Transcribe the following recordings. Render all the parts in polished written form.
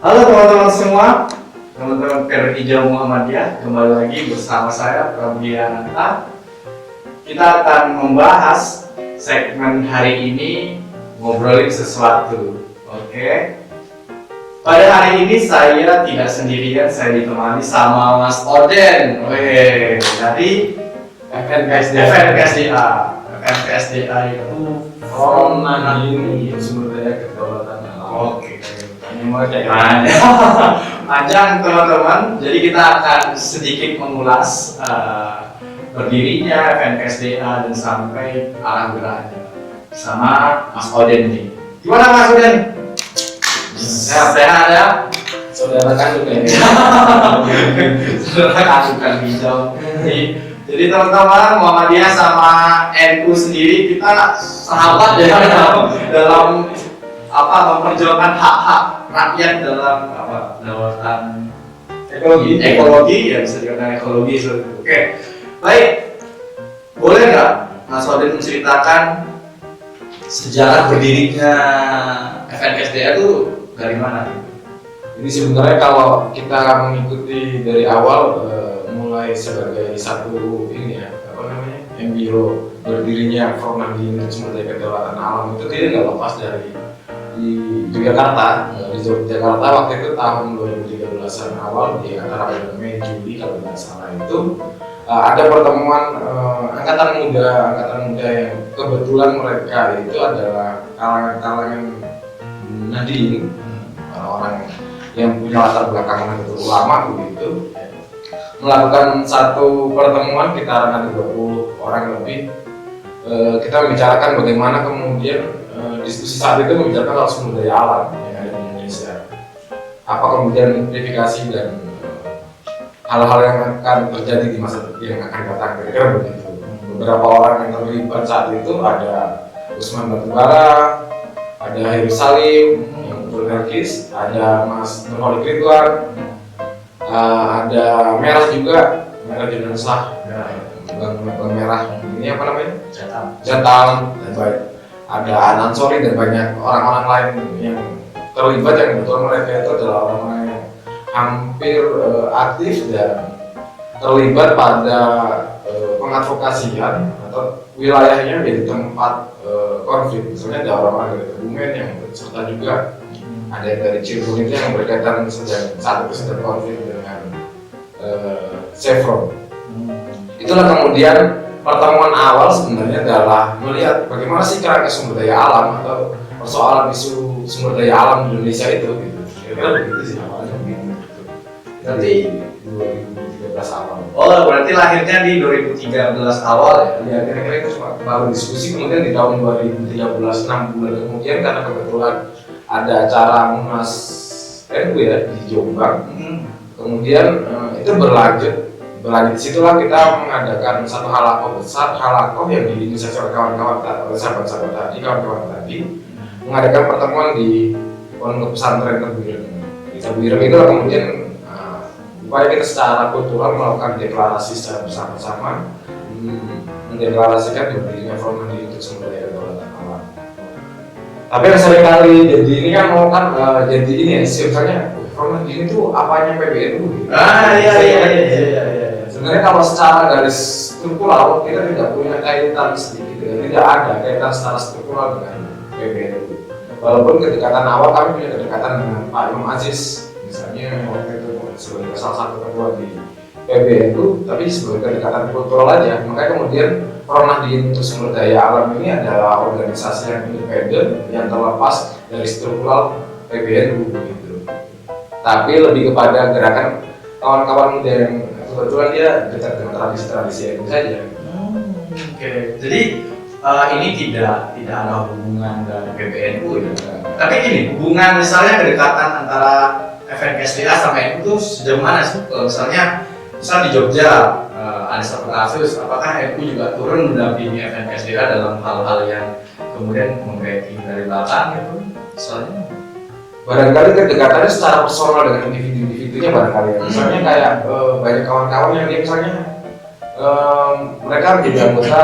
Halo teman-teman semua, teman-teman Perhijau Muhammadiyah, kembali lagi bersama saya Prabiananta. Kita akan membahas segmen hari ini ngobrolin sesuatu. Oke. Pada hari ini saya tidak sendirian, saya ditemani sama Mas Oden. Dari FNKSDA. FNKSDA itu Forum Nahdien Sumber Daya Kedaulatan Alam. Oke. Panjang teman-teman, jadi kita akan sedikit mengulas berdirinya FNKSDA dan sampai arah geraknya sama Mas Oden nih. Gimana Mas Oden? Sehat-sehat ya? Saudara kandung ya. Saudara kandung hijau. Jadi teman-teman, Muhammadiyah sama NU sendiri kita sahabat ya dalam memperjuangkan hak-hak rakyat dalam dalam ekologi ya, bisa dikatakan ekologi seperti itu. Oke, baik, boleh nggak Mas Oden menceritakan sejarah berdirinya FNKSDA itu dari mana? Ini sebenarnya kalau kita mengikuti dari awal mulai sebagai satu ini ya, embrio berdirinya Forum Nahdien Sumber Daya Kedaulatan Alam itu tidak lepas dari di Yogyakarta. Di Yogyakarta waktu itu tahun 2013an awal di antara bulan Mei Juli kalau tidak salah itu ada pertemuan angkatan muda yang kebetulan mereka itu adalah kalangan Nahdien, orang yang punya latar belakang itu ulama begitu, melakukan satu pertemuan kita 20 orang lebih. Kita membicarakan bagaimana kemudian diskusi saat itu membicarakan soal sumber daya alam yang ada di Indonesia. Apa kemudian implifikasi dan hal-hal yang akan terjadi di masa yang akan datang, kira-kira begitu. Beberapa orang yang terlibat saat itu ada Usman Batubara, ada Hairul Salim, yang betul Herkis, ada Mas Nurholik Ridwan, ada Merah juga, Merah Jenazah, Bang Merah ini apa namanya? Jatam, dan baik. Ada Anan Sori dan banyak orang-orang lain yang terlibat, yang kebetulan mereka itu adalah orang-orang yang hampir aktif dan terlibat pada pengadvokasian atau wilayahnya di tempat konflik. Misalnya ada orang-orang dari Kebumen yang berserta juga, ada yang dari Cirebon itu yang berkaitan saat itu sedang konflik dengan Chevron. Itulah kemudian pertemuan awal sebenarnya adalah melihat bagaimana sih kerangka sumber daya alam atau persoalan isu sumber daya alam di Indonesia itu gitu. Kira-kira begitu sih awalnya begitu. Berarti 2013 awal. Oh, berarti lahirnya di 2013 awal ya? Ya kira-kira itu baru diskusi, kemudian di tahun 2013 6 bulan kemudian karena kebetulan ada acara Munas NU ya di Jombang. Kemudian itu berlanjut disitulah kita mengadakan satu halakoh besar, yang diinisiasi oleh kawan-kawan sahabat-sahabat tadi, mengadakan pertemuan di pondok pesantren Tebuireng. Di Tebuireng itu kemudian upaya kita secara kultural melakukan deklarasi secara bersama-sama, mendeklarasikan berdirinya Forum Nahdien Sumber Daya Kedaulatan Alam. Tapi yang seringkali jadi ini kan mau kan jadi ini ya, misalnya Forum Nahdien itu apanya PBNU? Iya. Sebenarnya kalau secara garis struktural kita tidak punya kaitan sedikit, tidak ada kaitan secara struktural dengan PBNU. Walaupun kedekatan awal kami punya kedekatan dengan Pak Imam Aziz, misalnya waktu itu sebagai salah satu ketua di PBNU, tapi sebagai kedekatan kultural aja. Makanya kemudian Forum Nahdien Sumber Daya Alam ini adalah organisasi yang independen yang terlepas dari struktural PBNU gitu. Tapi lebih kepada gerakan kawan-kawan muda yang kebetulan dia dekat dengan tradisi-tradisi NU saja. Oke. Jadi ini tidak ada hubungan dari PBNU ya. Tapi ini hubungan misalnya kedekatan antara FNKSDA sama NU itu sejauh mana sih? Misalnya di Jogja ada satu kasus, apakah NU juga turun mendampingi FNKSDA dalam hal-hal yang kemudian membacking dari belakang gitu? Misalnya barangkali kedekatannya secara personal dengan individu-individunya barangkali ya. Misalnya kayak banyak kawan-kawan yang dia misalnya mereka menjadi anggota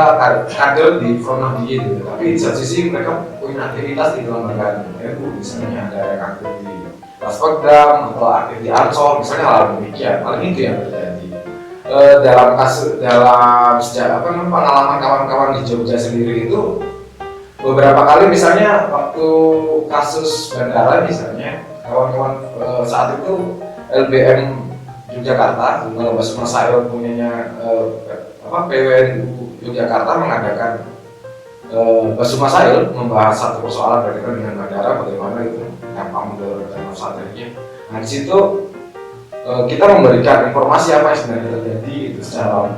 kader di Forum Nahdien gitu. Tapi di satu sisi mereka punya aktivitas di dalam lembaga NU, misalnya ada yang aktif di Raspodam atau aktif di Ansor, misalnya hal demikian. Paling itu yang terjadi. Dalam sejak pengalaman kawan-kawan di Jogja sendiri itu beberapa kali, misalnya waktu kasus bandara misalnya, kawan-kawan saat itu LBM Yogyakarta, Basma Sail punyanya PWNU Yogyakarta mengadakan Basma Sail membahas satu persoalan berkaitan dengan bandara, bagaimana itu dampak mudarat dan masalahnya. Nah di situ kita memberikan informasi apa yang sebenarnya terjadi itu secara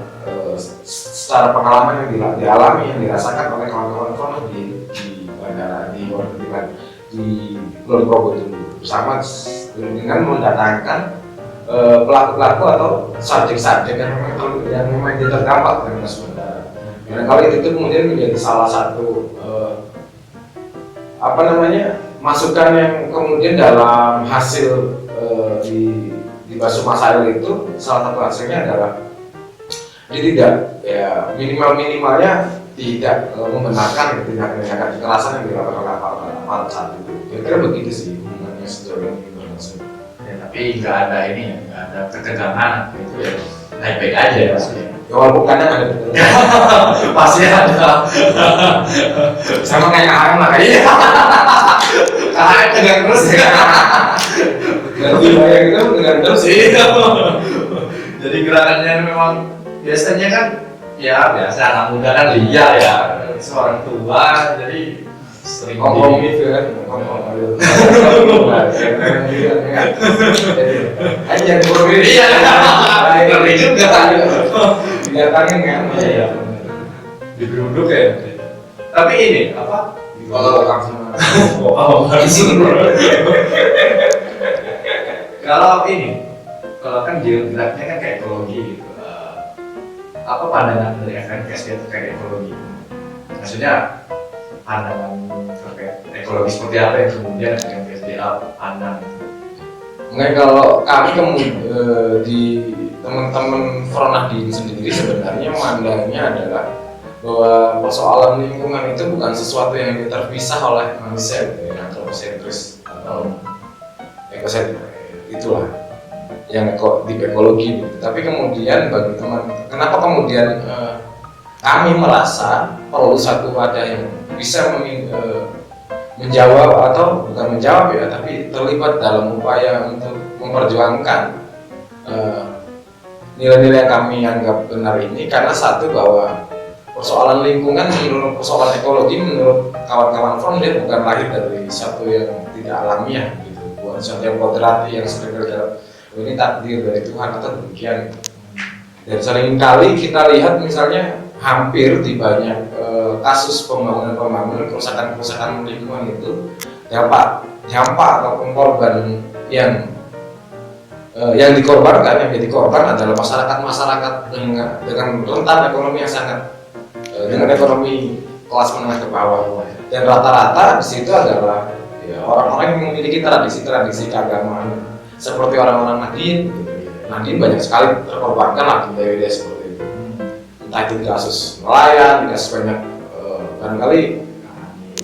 pengalaman yang dialami, yang dirasakan oleh kawan-kawan di bandara di Kulon Progo bersama dengan mendatangkan pelaku-pelaku atau subjek-subjek yang memang dia terdampak dengan kasus bandara. Dan kalau itu kemudian menjadi salah satu masukan yang kemudian dalam hasil di Basma Sail itu, salah satu hasilnya adalah dia tidak minimalnya tidak membenarkan tindakan kekerasan yang dilakukan oleh aparat saat itu. Kira-kira begitu sih hubungannya sejauh ini. Ya, tapi nggak ada ketegangan gitu ya, baik-baik aja ya maksudnya. Ya, walaupun kadang ada pasti ada. Sama kayak KHM lah kayaknya. KHM tegang terus ya. Ganti bayang itu tegang terus sih. Jadi gerakannya memang biasanya kan ya biasa anak muda kan liar ya, seorang tua jadi sering ngomong gitu kan, aja burung ini iya ngeri juga didatangin kan, iya digeruduk ya. Tapi ini apa kalau kalau kan geraknya kan kayak ekologi gitu. Apa pandangan dari FNKSD terkait ekologi? Maksudnya pandangan terkait ekologi seperti apa yang kemudian FNKSDA pandang? Mungkin kalau kami di teman-teman Fronahdin sendiri sebenarnya memandangnya adalah bahwa persoalan lingkungan itu bukan sesuatu yang terpisah oleh manusia, gitu ya, antroposentris atau ekosentris itulah yang di ekologi gitu. Tapi kemudian bagi teman, kenapa kemudian kami merasa perlu satu wadah yang bisa menjawab atau bukan menjawab ya, tapi terlibat dalam upaya untuk memperjuangkan nilai-nilai yang kami anggap benar ini, karena satu bahwa persoalan lingkungan menurut persoalan ekologi menurut kawan-kawan Front dia bukan lahir dari satu yang tidak alamiah gitu, bukan satu yang kodrati yang sering terjadi ini takdir dari Tuhan atau demikian. Dan seringkali kita lihat misalnya hampir di banyak kasus pembangunan kerusakan lingkungan itu dampak ataupun korban yang dikorbankan, yang jadi korban adalah masyarakat dengan rentan ekonomi yang sangat dengan ekonomi kelas menengah ke bawah. Dan rata-rata di situ adalah ya, orang-orang yang memiliki tradisi keagamaan seperti orang-orang Nahdien. Nahdien banyak sekali terkorbankan lah budaya seperti itu. Entah itu kasus nelayan, kasus banyak barangkali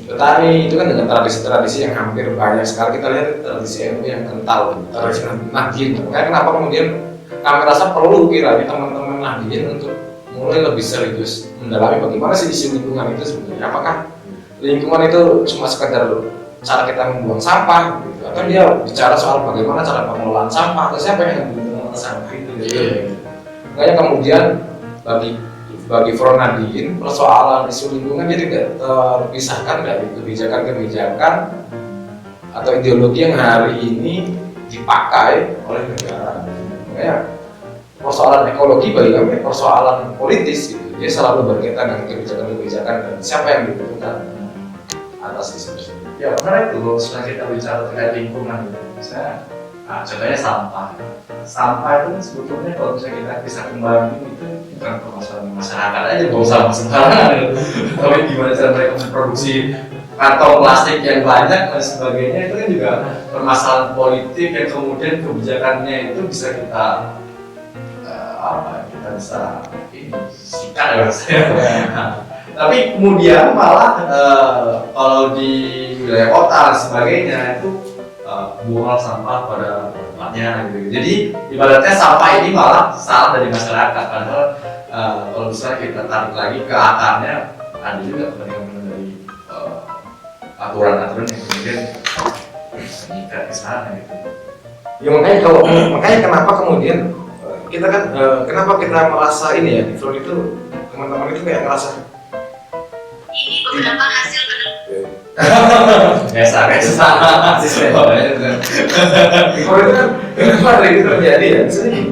petani itu kan dengan tradisi-tradisi yang hampir banyak sekali kita lihat tradisi NU yang kental, tradisi Nahdien. Makanya kenapa kemudian kami rasa perlu kiranya teman-teman Nahdien untuk mulai lebih serius mendalami bagaimana sih isu lingkungan itu sebenarnya. Apakah lingkungan itu cuma sekedar cara kita membuang sampah gitu, atau dia bicara soal bagaimana cara pengelolaan sampah, atau siapa yang mengelola sampah itu gitu. Makanya kemudian bagi Fronahdin persoalan isu lingkungan dia tidak terpisahkan dari kebijakan-kebijakan atau ideologi yang hari ini dipakai oleh negara. Makanya persoalan ekologi bagi kami persoalan politis gitu. Dia selalu berkaitan dengan kebijakan-kebijakan dan siapa yang dibutuhkan atas isu tersebut. Ya karena itu setelah kita bicara terkait lingkungan, misalnya contohnya sampah itu kan sebetulnya kalau misalnya kita bisa kembangin itu bukan permasalahan masyarakat aja, buang sampah sembarangan gitu. Tapi gimana cara mereka memproduksi kantong plastik yang banyak dan sebagainya, itu kan juga permasalahan politik yang kemudian kebijakannya itu bisa kita bisa sikat ya maksudnya. Tapi kemudian malah kalau di wilayah kota dan sebagainya itu membuang sampah pada tempatnya gitu. Jadi ibaratnya sampah ini malah salah dari masyarakat, padahal kalau misalnya kita tarik lagi ke akarnya, ada juga kepentingan dari aturan-aturan yang kemudian mengikat ke sana gitu. Ya makanya kenapa kemudian kita kan kenapa kita merasa ini ya di Flow itu teman-teman itu kayak ngerasa Ini beberapa hasil biasa asisten. di Flow itu kan kenapa hal itu terjadi ya? Misalnya gini,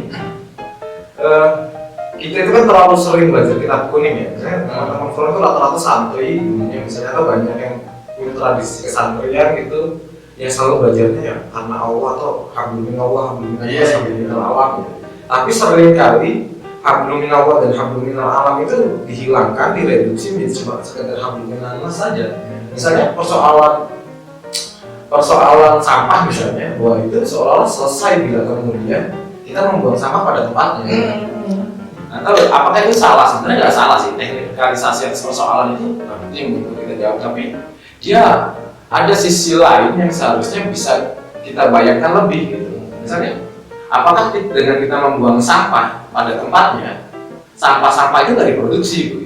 kita itu kan terlalu sering belajar kitab kuning ya. Misalnya teman-teman Flow itu rata-rata santai dulunya misalnya, atau banyak yang punya tradisi kesantrian gitu, yang selalu belajarnya ya karena Allah atau hablumillah hablumillah alam gitu. Tapi seringkali habluminallah dan habluminal alam itu dihilangkan, direduksi menjadi cuma sekedar habluminallah saja. Misalnya persoalan sampah misalnya, bahwa itu seolah-olah selesai bila kemudian kita membuang sampah pada tempatnya. Atau apakah itu salah? Sebenarnya nggak salah sih, teknikalisasi atas persoalan itu nggak penting untuk kita jawab, tapi dia ada sisi lain yang seharusnya bisa kita bayangkan lebih gitu. Misalnya, apakah dengan kita membuang sampah pada tempatnya, sampah-sampah itu nggak diproduksi gitu?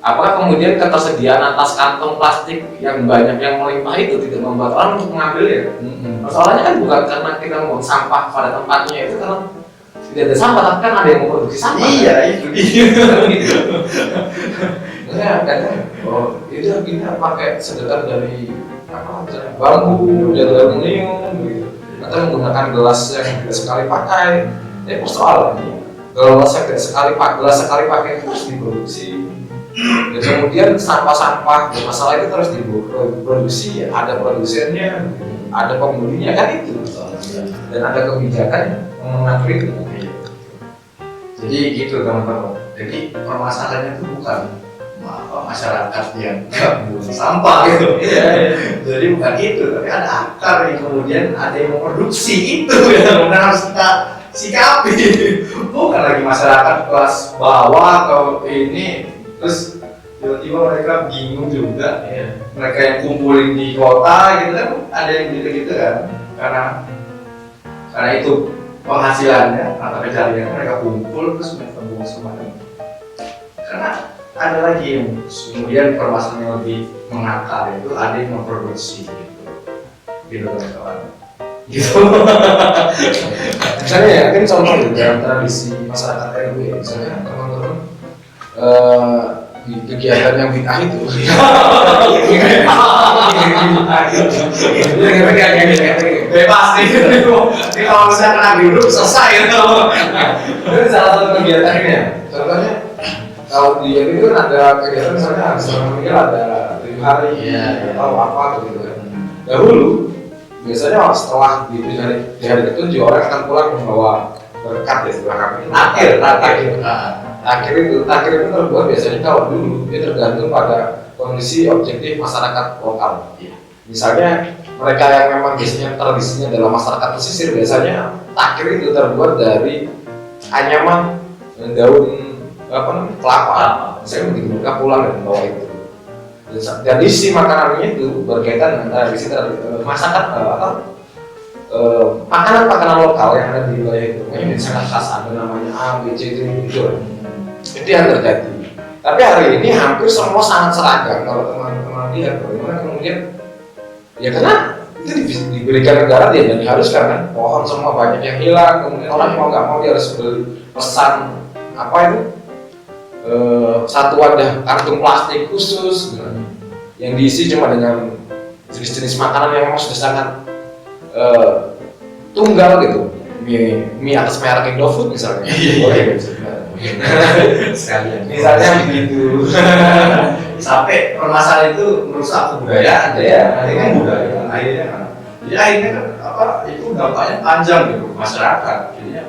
Apakah kemudian ketersediaan atas kantong plastik yang banyak yang melimpah itu tidak membuat orang untuk mengambilnya? Persoalannya kan bukan karena kita membuang sampah pada tempatnya, itu karena tidak ada sampah, tapi kan ada yang memproduksi sampah. Iya, itu dia. Ya, katanya, oh itu kita pakai sedotan dari apa? Bambu, dari aluminium, gitu. Atau menggunakan gelas yang tidak sekali pakai. Persoalannya, gelas yang tidak sekali pakai itu harus diproduksi. Dan kemudian sampah-sampah masalah itu terus diproduksi, ada produsennya, ada pembelinya, kan itu. Dan ada kebijakan yang mengatur itu. Jadi gitu teman-teman. Jadi permasalahannya itu bukan masyarakat yang buang sampah gitu. Jadi bukan itu, tapi ada akar yang kemudian ada yang memproduksi itu yang harus kita sikapi. Bukan lagi masyarakat kelas bawah atau ini terus tiba-tiba mereka bingung juga. Mereka yang kumpulin di kota gitu kan, ada yang gitu-gitu kan, karena itu penghasilannya atau pencariannya, mereka kumpul terus mereka buang semuanya. Karena ada lagi yang kemudian permasalahan yang lebih mengakar, itu ada yang memproduksi gitu kawan-kawan gitu. Misalnya ya, kan contoh dalam tradisi masyarakat RW, misalnya teman-teman di kegiatan yang bid'ah itu bebas nih. Ini kalau misalnya kena duduk selesai gitu. itu salah satu kegiatannya. Contohnya kalau di RW itu kan ada kegiatan misalnya meninggal ada 7 hari atau apa gitu kan. Dahulu biasanya setelah di hari ketujuh orang akan pulang membawa berkat ya, setelah kami akhir itu terbuat biasanya kalau dulu dia tergantung pada kondisi objektif masyarakat lokal. Misalnya mereka yang memang biasanya tradisinya dalam masyarakat pesisir, biasanya akhir itu terbuat dari anyaman daun kelapa. Misalnya begitu mereka pulang dan membawa itu. Dan isi makanannya itu berkaitan dengan tradisi masakan makanan lokal yang ada di wilayah itu. Ini sangat khas, ada namanya A, B, C, D gitu. Itu yang terjadi. Tapi hari ini hampir semua sangat seragam. Kalau teman-teman lihat bagaimana kemudian ya karena itu diberikan negara dia dan diharuskan kan, pohon semua banyak yang hilang, kemudian orang mau nggak mau dia harus beli pesan apa itu satu wadah kantung plastik khusus yang diisi cuma dengan jenis-jenis makanan yang memang sudah sangat tunggal gitu, mie atas merek Indofood misalnya, boleh sekalian misalnya begitu. Sampai permasalahan itu merusak kebudayaan akhirnya budaya akhirnya kan itu dampaknya panjang gitu masyarakat. Jadinya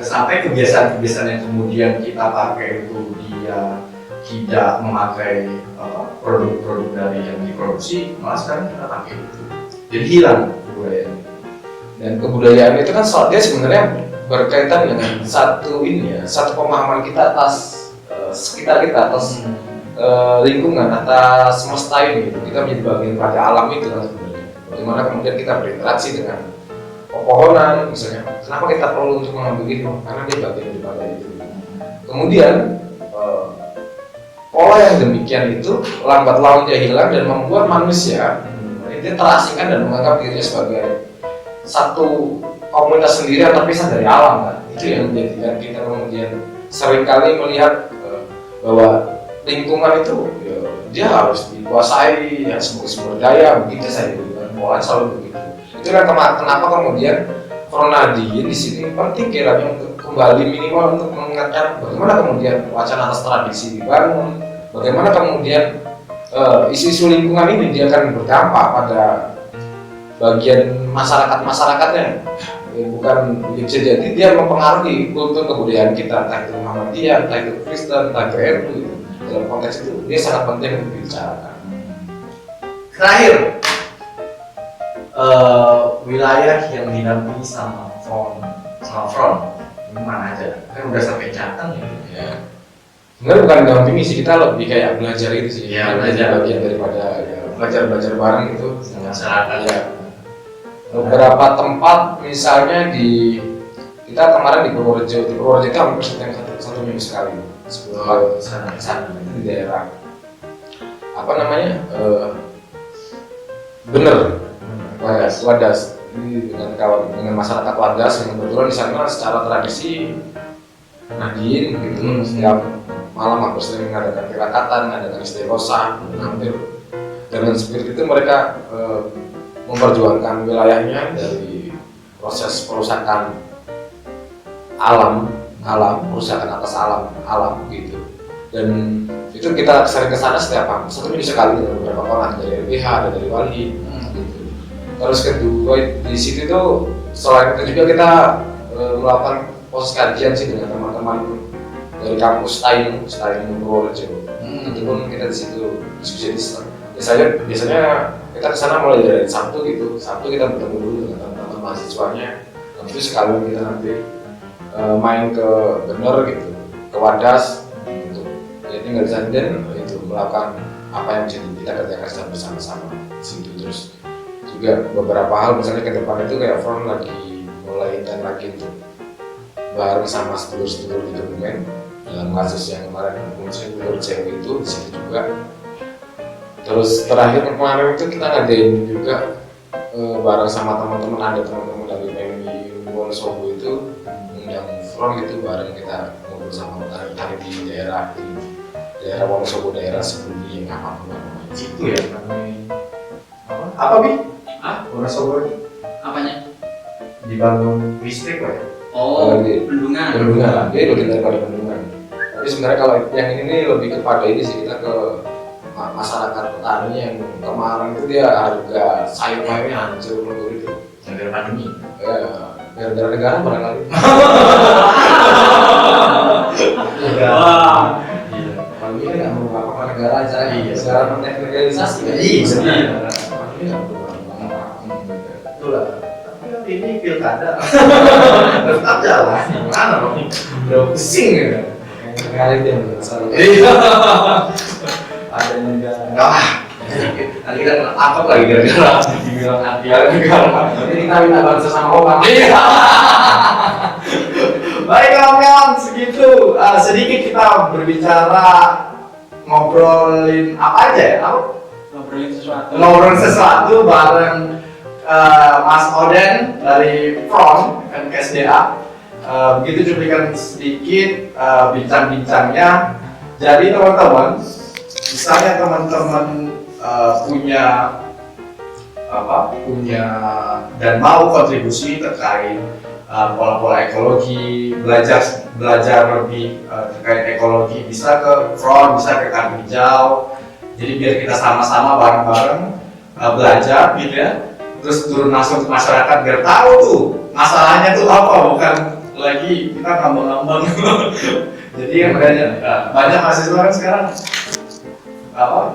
sampai kebiasaan-kebiasaan yang kemudian kita pakai itu dia tidak memakai produk-produk dari yang diproduksi, malah sekarang kita pakai itu, jadi hilang kebudayaan. Dan kebudayaan itu kan dia sebenarnya berkaitan dengan satu pemahaman kita atas sekitar kita, atas lingkungan, atas semesta ini gitu. Kita menjadi bagian pada alam itu kan sebenarnya. bagaimana kemudian kita berinteraksi dengan pepohonan misalnya. Kenapa kita perlu untuk mengambil itu? Karena dia bagian daripada itu. Kemudian pola yang demikian itu lambat launnya hilang dan membuat manusia dia terasingkan dan menganggap dirinya sebagai satu komunitas sendiri yang terpisah dari alam kan. Itu yang menjadikan kita kemudian seringkali melihat bahwa lingkungan itu ya, dia harus dikuasai ya sumber daya begitu saja pola selalu begitu. Itu kan kenapa kemudian Fronadiin di sini penting kiranya untuk kembali minimal untuk mengingatkan bagaimana kemudian wacana atas tradisi dibangun, bagaimana kemudian isu-isu lingkungan ini dia akan berdampak pada bagian masyarakat-masyarakatnya. Bukan bisa jadi dia mempengaruhi kultur kebudayaan kita, entah itu Muhammadiyah, entah itu Kristen, entah itu NU gitu. Dalam konteks itu dia sangat penting untuk dibicarakan. Terakhir, wilayah yang dinaungi sama front ini mana aja? Kan udah sampai Jateng ya. Sebenarnya bukan dampingi sih, kita lebih kayak belajar itu sih. Ya, belajar bagian daripada ya, belajar bareng gitu masyarakat ya. Beberapa tempat misalnya kita kemarin di Purworejo itu hampir satu minggu sekali sebelum sana di daerah apa namanya bener Wadas ini dengan masyarakat Wadas yang kebetulan di sana secara tradisi Nadiin gitu setiap malam hampir sering mengadakan tirakatan, mengadakan istighosah hampir dengan seperti itu mereka memperjuangkan wilayahnya dari proses perusakan alam, perusakan atas alam gitu. Dan itu kita sering kesana setiap satu minggu sekali dengan beberapa orang dari LBH, ada dari Wali gitu. Terus kedua di situ tuh selain itu juga kita melakukan proses kajian sih dengan teman-teman dari kampus Tainu Purworejo. Itu pun kita di situ diskusi. Biasanya kita kesana mulai dari Sabtu gitu. Sabtu kita bertemu dulu dengan teman-teman mahasiswanya. Habis itu sekalian kita nanti main ke Bener gitu, ke Wadas untuk ya tinggal di sana dan itu melakukan apa yang bisa kita kerjakan secara bersama-sama di situ. Terus juga beberapa hal misalnya ke depan itu kayak Front lagi mulai dan lagi untuk bareng sama sedulur-sedulur di Kebumen dalam kasus yang kemarin muncul cewek itu di situ juga. Terus terakhir kemarin itu kita ngadain juga bareng sama teman-teman, ada teman-teman dari PMI Wonosobo itu undang Front gitu bareng kita ngobrol sama petani di daerah Wonosobo, daerah sebelumnya yang apa namanya itu ya namanya apa Bi? Wonosobo Apanya? dibangun listrik ya? Bendungan lah, dia bagian daripada bendungan. Tapi sebenarnya kalau yang ini lebih kepada ini sih, kita ke masyarakat petani yang kemarin itu dia harga sayur-mayurnya hancur melulu itu Gara-gara pandemi. ya gara-gara negara barangkali. Wah. Pandemi kan nggak merubah apa negara aja. Iya. Secara legalisasi kan. Iya, benar. Pandemi nggak merubah apa. Itulah. Tapi kan ini pilkada. Tetap jalan. Gimana dong? Udah pusing ya. Kali dia masalah. Iya. Ada negara. Enggak. Nanti kita apa lagi gara-gara dibilang anti negara. Jadi kita minta bantu sama orang. Iya. Baik kawan-kawan, segitu sedikit kita berbicara ngobrolin apa aja ya? Ngobrolin sesuatu bareng Mas Oden dari Front KSDA. Begitu cuplikan sedikit bincang-bincangnya. Jadi teman-teman, misalnya teman-teman punya dan mau kontribusi terkait pola-pola ekologi, belajar lebih terkait ekologi, bisa ke Front, bisa ke Karbon Hijau. Jadi biar kita sama-sama bareng-bareng belajar gitu ya. Terus turun langsung ke masyarakat biar tahu tuh masalahnya tuh apa, bukan lagi kita ngambang-ngambang. Jadi yang banyak mahasiswa kan sekarang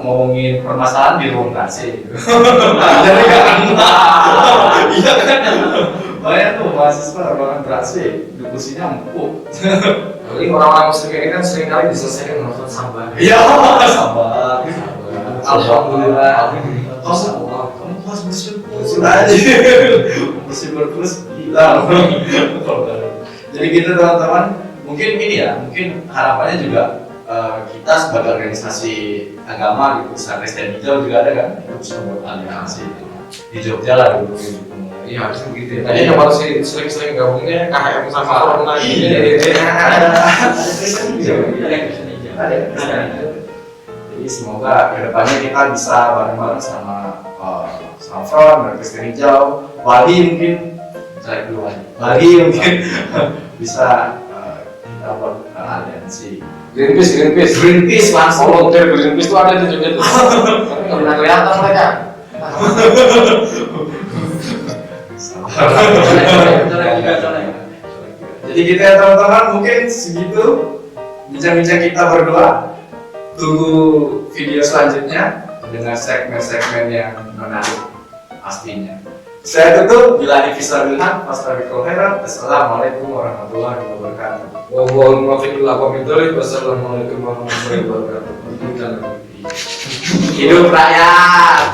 ngomongin permasalahan di ruang AC gitu. Jadi kan iya kan banyak tuh mahasiswa ruangan ber-AC diskusinya empuk. Jadi orang-orang muslim ini kan seringkali diselesaikan dengan novel sabar. Iya, sabar. Alhamdulillah. Kamu harus bersyukur. Impossible plus gila. Jadi gitu teman-teman, mungkin ini ya, mungkin harapannya juga kita sebagai organisasi agama gitu, Pesantren Kristen Hijau juga ada kan, itu bisa buat aliansi di Jogja lah dulu. Iya harusnya begitu ya. Tadi kalau sering-sering gabungnya KHM sama Corona ini. Ada Kristen Hijau. Ada. Jadi semoga kedepannya kita bisa bareng-bareng sama Front dan Kristen Hijau, Bali mungkin, saya dulu Bali mungkin bisa kita buat aliansi. Greenpeace langsung. Volunteer Greenpeace itu ada di Jogja tuh. Tapi nggak pernah kelihatan mereka. Jadi gitu ya teman-teman, mungkin segitu bincang-bincang kita berdua. Tunggu video selanjutnya dengan segmen-segmen yang menarik pastinya. Saya tutup, bila Ifisar Bilhan, Pastabikul Khairat. Assalamualaikum warahmatullahi wabarakatuh. Wassalamualaikum warahmatullahi wabarakatuh. Hidup rakyat.